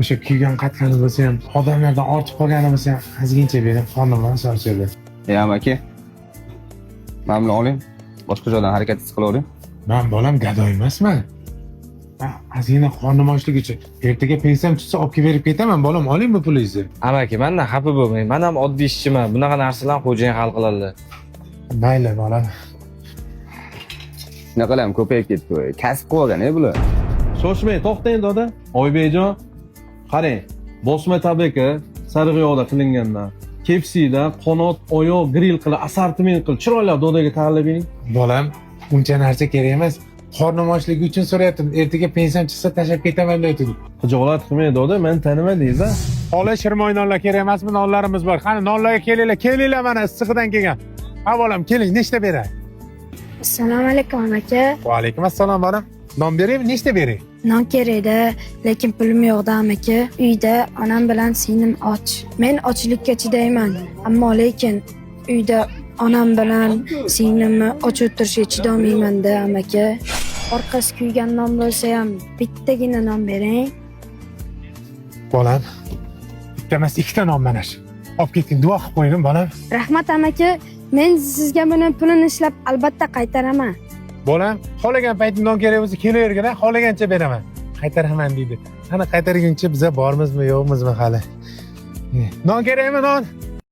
O'sha kuygan qatqani bo'lsa ham, odamlardan ortib qolgani bo'lsa ham, ozgincha bering, qornim charchadi. Amaki. Mana buni oling. Boshqa joydan harakatsiz qilavering. Men bolam gado emasman. Ozgina qornim ochligicha ertaga pensiyam tushsa olib kelib berib ketaman, bolam, oling bu pulingizni. Amaki, mendan xafa bo'lmang. Men ham oddiy ishchiman. Bunaqa narsalarni xo'jayin hal qiladi. Mayli, bolam. Naqalam ko'payib ketdi. Kasb qilgan bular. Shoshmang, to'xtang doda. Oybekjon, qarang. Bosma tabaka sarig'yoqda qilingandan, KFC'da qanot, oyoq grill qilib, assortiment qilib, chiroyli dodaga tayyorlab bering. Bolam, uncha narsa kerak emas. Qornim ochligi uchun so'rayaptim. Ertaga pensiyam chiqsa tashlab ketaman deydi. Xijolat qilmang doda, men tanimadingiz-a? Ola shirmoy nonlar kerak emasmi? Nonlarimiz bor. Qani nonlarga kelinglar mana issiqdan kelgan. Ha bolam, keling, nechta beray? Assalomu alaykum aka. Va alaykum assalom bolam. Non beraymi, nechta beray? Non kerakda, lekin pulim yo'qda aka. Uyda onam bilan singlim och. Men ochlikka chidayman, ammo lekin uyda onam bilan singlimni och o'tirishga chidolmayman-da aka. Orqasi kuygan non bo'lsa ham bittagina non bering. Bolam, bitta emas, ikkita non mana shu. Olib keting, duo qilib qo'ying bolam. Rahmat aka. Men sizga buni pulini ishlab albatta qaytaraman. Bolam, xohlagan paytingda non kerak bo'lsa kelavergin, xohlagancha beraman. Qaytaraman deydi. Qani qaytarguncha biza bormizmi, yo'qmizmi hali? Non kerakmi, non?